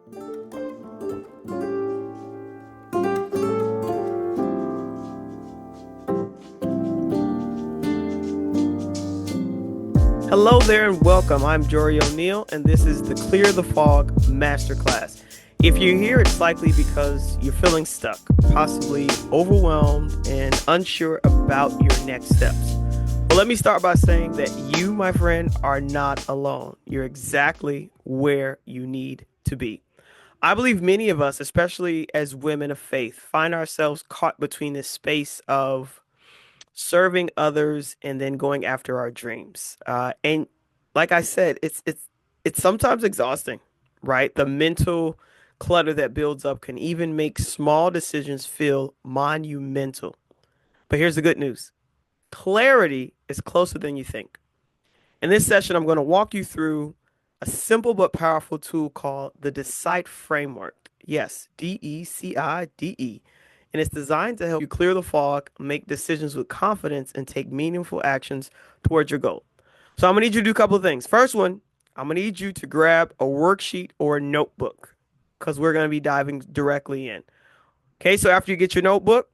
Hello there and welcome. I'm Jory O'Neill, and this is the Clear the Fog Masterclass. If you're here, it's likely because you're feeling stuck, possibly overwhelmed, and unsure about your next steps. Well, let me start by saying that you, my friend, are not alone. You're exactly where you need to be. I believe many of us, especially as women of faith, find ourselves caught between this space of serving others and then going after our dreams. And like I said, it's sometimes exhausting, right? The mental clutter that builds up can even make small decisions feel monumental. But here's the good news. Clarity is closer than you think. In this session, I'm going to walk you through a simple but powerful tool called the Decide Framework. Yes, DECIDE. And it's designed to help you clear the fog, make decisions with confidence, and take meaningful actions towards your goal. So I'm going to need you to do a couple of things. First one, I'm going to need you to grab a worksheet or a notebook because we're going to be diving directly in. Okay, so after you get your notebook,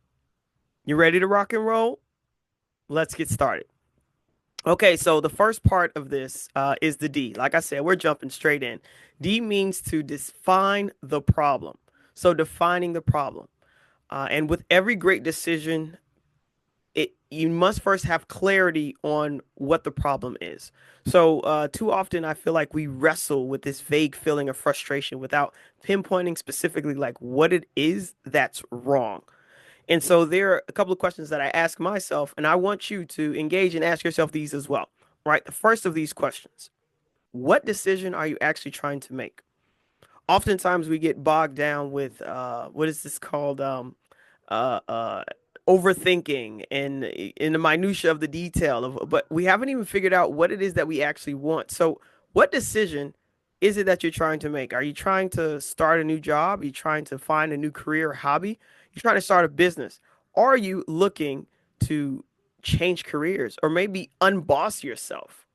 you're ready to rock and roll. Let's get started. Okay, so the first part of this is the D. Like I said, we're jumping straight in. D means to define the problem. So defining the problem. And with every great decision, you must first have clarity on what the problem is. So too often I feel like we wrestle with this vague feeling of frustration without pinpointing specifically like what it is that's wrong. And so there are a couple of questions that I ask myself, and I want you to engage and ask yourself these as well, right? The first of these questions, what decision are you actually trying to make? Oftentimes we get bogged down with what is this called? Uh, uh, Overthinking and in the minutia of the detail of, but we haven't even figured out what it is that we actually want. So what decision is it that you're trying to make? Are you trying to start a new job? Are you trying to find a new career or hobby? You're trying to start a business. Are you looking to change careers or maybe unboss yourself?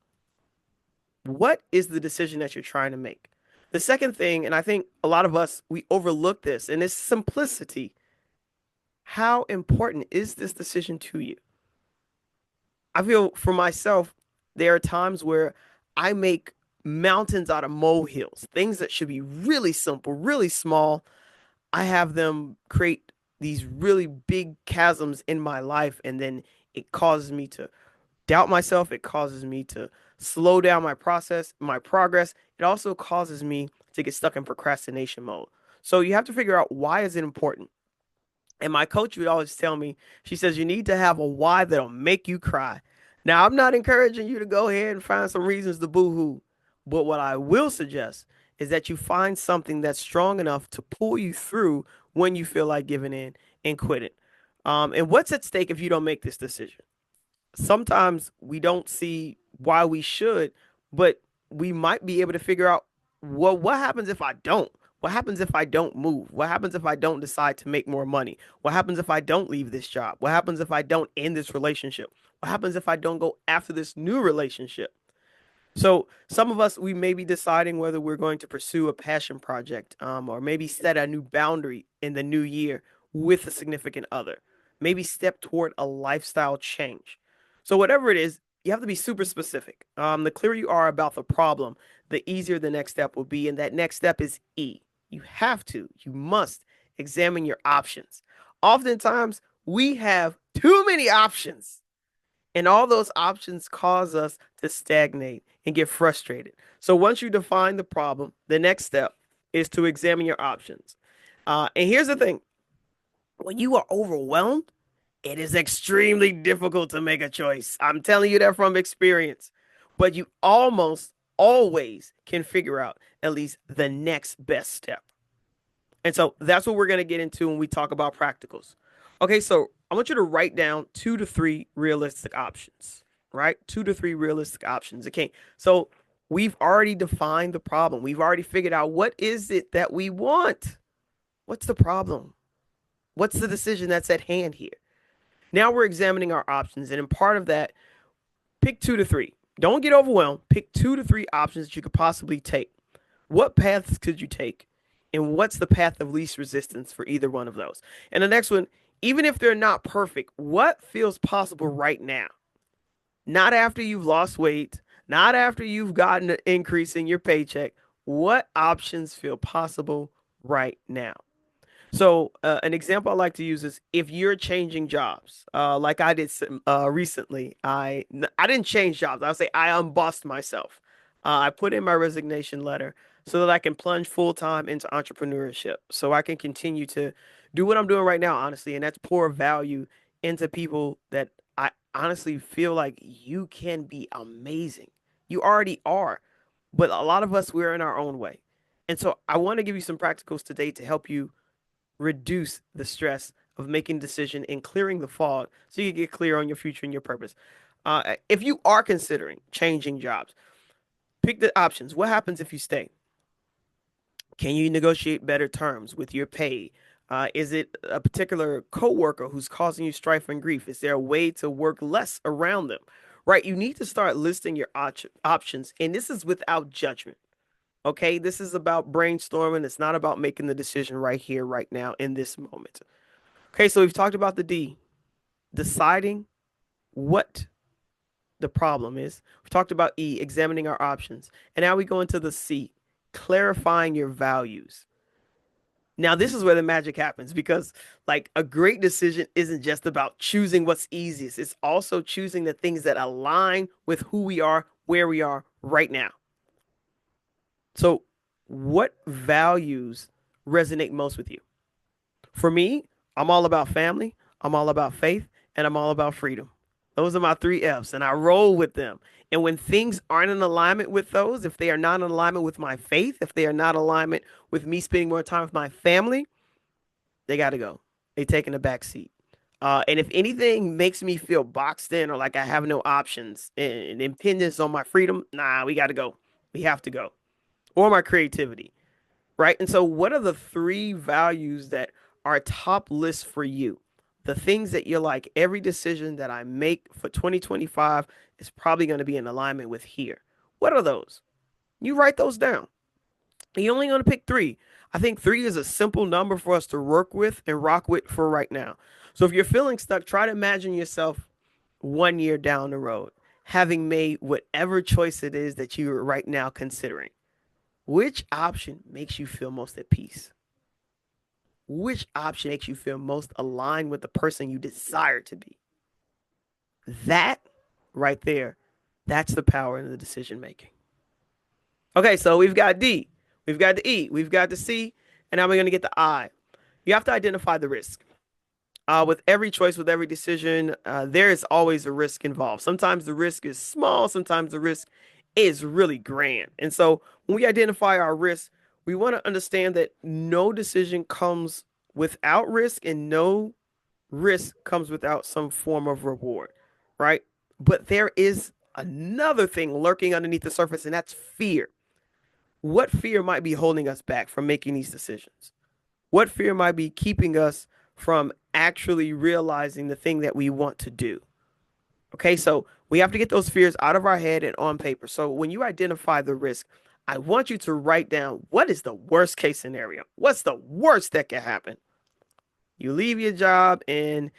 What is the decision that you're trying to make? The second thing, and I think a lot of us, we overlook this, and it's simplicity. How important is this decision to you? I feel for myself, there are times where I make mountains out of molehills, things that should be really simple, really small. I have them create these really big chasms in my life, and then it causes me to doubt myself. It causes me to slow down my process, my progress. It also causes me to get stuck in procrastination mode. So you have to figure out, why is it important? And my coach would always tell me, she says, you need to have a why that'll make you cry. Now, I'm not encouraging you to go ahead and find some reasons to boo-hoo, but what I will suggest is that you find something that's strong enough to pull you through when you feel like giving in and quitting. And what's at stake if you don't make this decision? Sometimes we don't see why we should, but we might be able to figure out, well, what happens if I don't? What happens if I don't move? What happens if I don't decide to make more money? What happens if I don't leave this job? What happens if I don't end this relationship? What happens if I don't go after this new relationship? So some of us, we may be deciding whether we're going to pursue a passion project, or maybe set a new boundary in the new year with a significant other, maybe step toward a lifestyle change. So whatever it is, you have to be super specific. The clearer you are about the problem, the easier the next step will be. And that next step is E. You must examine your options. Oftentimes, we have too many options, and all those options cause us to stagnate and get frustrated. So once you define the problem, the next step is to examine your options. And here's the thing, when you are overwhelmed, it is extremely difficult to make a choice. I'm telling you that from experience. But you almost always can figure out at least the next best step. And so that's what we're going to get into when we talk about practicals. Okay, so I want you to write down 2 to 3 realistic options, right? 2 to 3 realistic options. Okay, so we've already defined the problem. We've already figured out what is it that we want. What's the problem? What's the decision that's at hand here? Now we're examining our options. And in part of that, pick 2 to 3. Don't get overwhelmed. Pick 2 to 3 options that you could possibly take. What paths could you take? And what's the path of least resistance for either one of those? And the next one, even if they're not perfect, what feels possible right now? Not after you've lost weight, not after you've gotten an increase in your paycheck. What options feel possible right now? So, an example I like to use is if you're changing jobs, like I did recently. I didn't change jobs. I'll say I unbossed myself. I put in my resignation letter so that I can plunge full time into entrepreneurship, so I can continue to do what I'm doing right now, honestly, and that's pour value into people that I honestly feel like you can be amazing. You already are, but a lot of us we're in our own way, and so I want to give you some practicals today to help you reduce the stress of making a decision and clearing the fog so you can get clear on your future and your purpose. If you are considering changing jobs, pick the options. What happens if you stay? Can you negotiate better terms with your pay? Is it a particular coworker who's causing you strife and grief? Is there a way to work less around them? Right? You need to start listing your options, and this is without judgment. Okay, this is about brainstorming. It's not about making the decision right here, right now, in this moment. Okay, so we've talked about the D, deciding what the problem is. We've talked about E, examining our options. And now we go into the C, clarifying your values. Now, this is where the magic happens because, like, a great decision isn't just about choosing what's easiest, it's also choosing the things that align with who we are, where we are right now. So, what values resonate most with you? For me, I'm all about family, I'm all about faith, and I'm all about freedom. Those are my three F's, and I roll with them. And when things aren't in alignment with those, if they are not in alignment with my faith, if they are not in alignment with me spending more time with my family, they got to go. They taking a back seat. And if anything makes me feel boxed in or like I have no options and impinges on my freedom, nah, we got to go. We have to go. Or my creativity, right? And so, what are the three values that are top list for you? The things that you're like, every decision that I make for 2025 is probably going to be in alignment with here. What are those? You write those down. You're only going to pick three. I think three is a simple number for us to work with and rock with for right now. So, if you're feeling stuck, try to imagine yourself 1 year down the road, having made whatever choice it is that you're right now considering. Which option makes you feel most at peace? Which option makes you feel most aligned with the person you desire to be? That right there, that's the power in the decision making. Okay, so we've got D, we've got the E, we've got the C, and now we're going to get the I. You have to identify the risk. With every choice, with every decision, there is always a risk involved. Sometimes the risk is small, sometimes the risk is really grand. And so when we identify our risk, we want to understand that no decision comes without risk and no risk comes without some form of reward, right? But there is another thing lurking underneath the surface, and that's fear. What fear might be holding us back from making these decisions? What fear might be keeping us from actually realizing the thing that we want to do? Okay, so we have to get those fears out of our head and on paper. So when you identify the risk, I want you to write down what is the worst case scenario? What's the worst that can happen? You leave your job and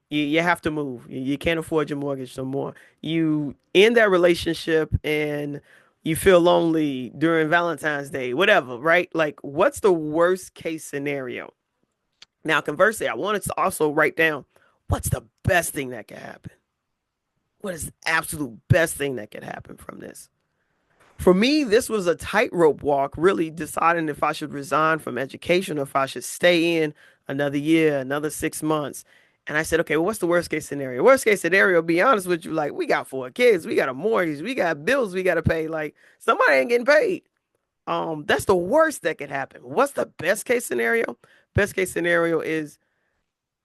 you have to move. You can't afford your mortgage no more. You end that relationship and you feel lonely during Valentine's Day, whatever, right? Like, what's the worst case scenario? Now, conversely, I want us to also write down what's the best thing that can happen? What is the absolute best thing that could happen from this? For me, this was a tightrope walk, really deciding if I should resign from education or if I should stay in another year, another 6 months. And I said, okay, well, what's the worst case scenario? Worst case scenario, be honest with you, like, we got 4 kids, we got a mortgage, we got bills we got to pay. Like, somebody ain't getting paid. That's the worst that could happen. What's the best case scenario? Best case scenario is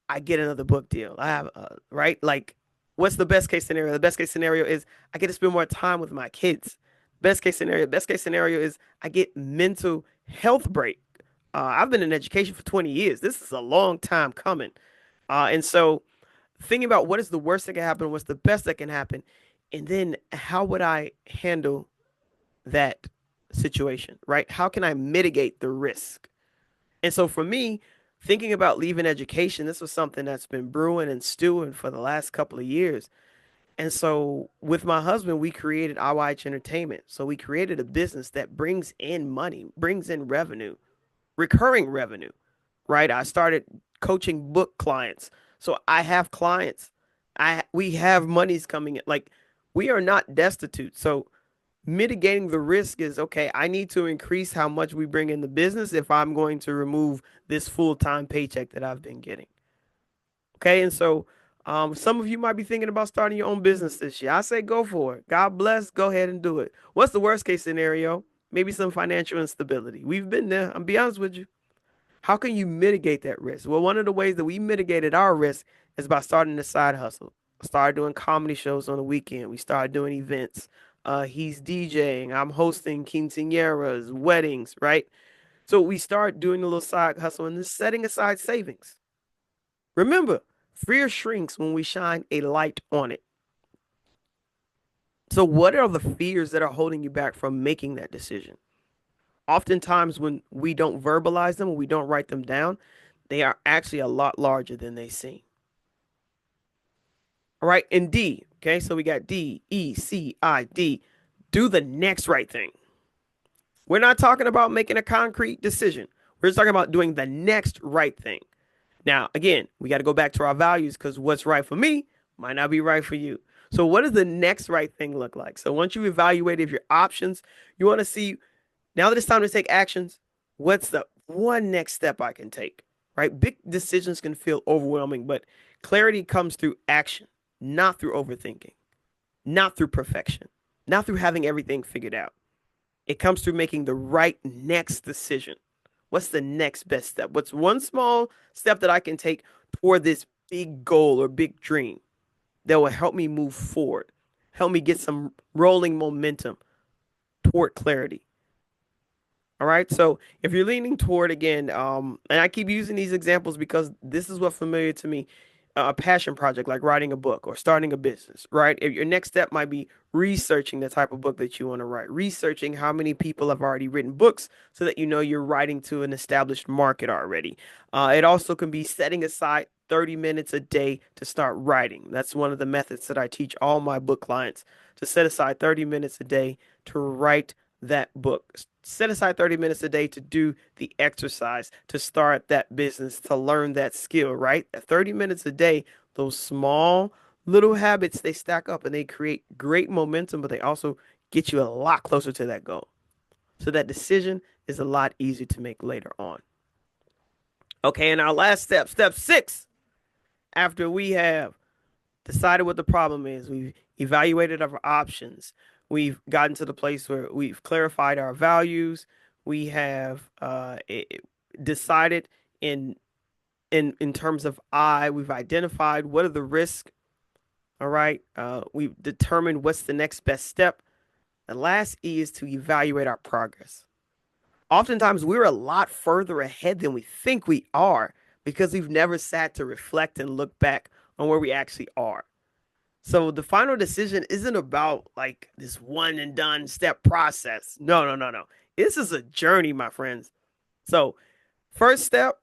I get another book deal. I have, right? Like, what's the best case scenario? The best case scenario is I get to spend more time with my kids. Best case scenario is I get mental health break. I've been in education for 20 years. This is a long time coming. And so thinking about what is the worst that can happen, what's the best that can happen, and then how would I handle that situation, right? How can I mitigate the risk? And so for me, thinking about leaving education, this was something that's been brewing and stewing for the last couple of years. And so with my husband, we created IYH Entertainment. So we created a business that brings in money, brings in revenue, recurring revenue, right? I started coaching book clients. So I have clients. We have monies coming in. Like we are not destitute. So mitigating the risk is okay, I need to increase how much we bring in the business if I'm going to remove this full-time paycheck that I've been getting. Okay, and so some of you might be thinking about starting your own business this year. I say go for it. God bless, go ahead and do it. What's the worst case scenario? Maybe some financial instability. We've been there. I'm be honest with you. How can you mitigate that risk? Well, one of the ways that we mitigated our risk is by starting a side hustle. I started doing comedy shows on the weekend. We started doing events. He's DJing. I'm hosting quinceañeras, weddings, right? So we start doing a little side hustle and then setting aside savings. Remember, fear shrinks when we shine a light on it. So, what are the fears that are holding you back from making that decision? Oftentimes, when we don't verbalize them, when we don't write them down, they are actually a lot larger than they seem. All right. And D. Okay. So we got D, E, C, I, D. Do the next right thing. We're not talking about making a concrete decision. We're just talking about doing the next right thing. Now, again, we got to go back to our values because what's right for me might not be right for you. So, what does the next right thing look like? So, once you evaluate your options, you want to see now that it's time to take actions, what's the one next step I can take? Right? Big decisions can feel overwhelming, but clarity comes through action, not through overthinking, not through perfection, not through having everything figured out. It comes through making the right next decision. What's the next best step? What's one small step that I can take toward this big goal or big dream that will help me move forward, help me get some rolling momentum toward clarity? All right. So if you're leaning toward again, and I keep using these examples because this is what's familiar to me, a passion project like writing a book or starting a business, right? If your next step might be researching the type of book that you want to write, researching how many people have already written books so that you know you're writing to an established market already. It also can be setting aside 30 minutes a day to start writing. That's one of the methods that I teach all my book clients to set aside 30 minutes a day to write that book. Set aside 30 minutes a day to do the exercise, to start that business, to learn that skill, right? At 30 minutes a day, those small little habits, they stack up and they create great momentum, but they also get you a lot closer to that goal. So that decision is a lot easier to make later on. Okay, and our last step, step 6, after we have decided what the problem is, we've evaluated our options, we've gotten to the place where we've clarified our values, we have decided in in terms of we've identified what are the risks. All right, we've determined what's the next best step. The last E is to evaluate our progress. Oftentimes, we're a lot further ahead than we think we are because we've never sat to reflect and look back on where we actually are. So the final decision isn't about like this one and done step process. No, no, no, no. This is a journey, my friends. So, first step,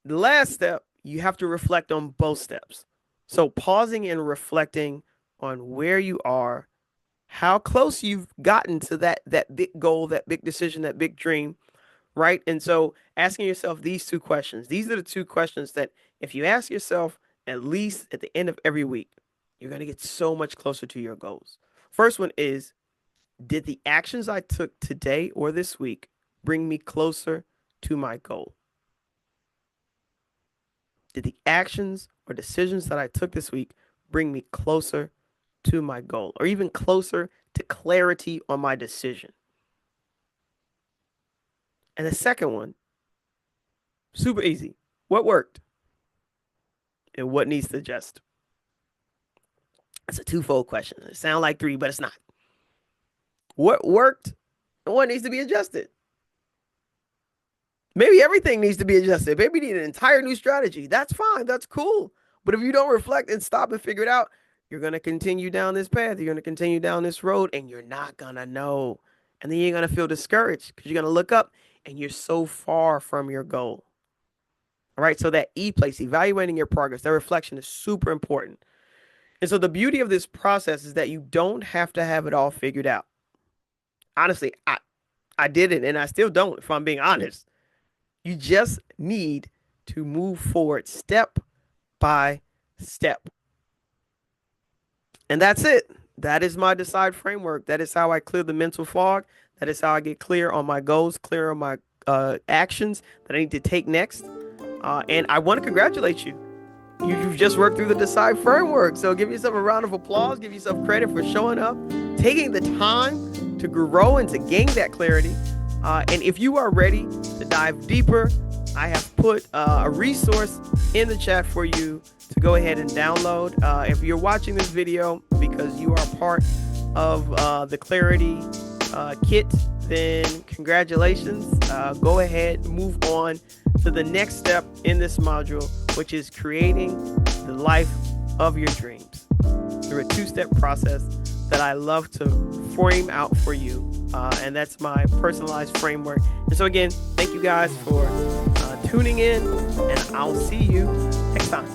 the last step, you have to reflect on both steps. So, pausing and reflecting on where you are, how close you've gotten to that big goal, that big decision, that big dream, right? And so, asking yourself these two questions. These are the two questions that if you ask yourself at least at the end of every week, you're going to get so much closer to your goals. First one is, did the actions I took today or this week bring me closer to my goal? Did the actions or decisions that I took this week bring me closer to my goal or even closer to clarity on my decision? And the second one, super easy. What worked and what needs to adjust? It's a twofold question. It sounds like three, but it's not. What worked and what needs to be adjusted? Maybe everything needs to be adjusted. Maybe you need an entire new strategy. That's fine. That's cool. But if you don't reflect and stop and figure it out, you're going to continue down this path. You're going to continue down this road and you're not going to know. And then you're going to feel discouraged because you're going to look up and you're so far from your goal. All right. So that E place, evaluating your progress, that reflection is super important. And so the beauty of this process is that you don't have to have it all figured out. Honestly, I did it and I still don't, if I'm being honest. You just need to move forward step by step. And that's it. That is my decide framework. That is how I clear the mental fog. That is how I get clear on my goals, clear on my actions that I need to take next. And I want to congratulate you. You've just worked through the decide framework. So give yourself a round of applause. Give yourself credit for showing up, taking the time to grow and to gain that clarity. And if you are ready to dive deeper, I have put a resource in the chat for you to go ahead and download. If you're watching this video because you are part of the Clarity kit, then congratulations. Go ahead, move on to the next step in this module, which is creating the life of your dreams through a two-step process that I love to frame out for you. And that's my personalized framework. And so again, thank you guys for tuning in, and I'll see you next time.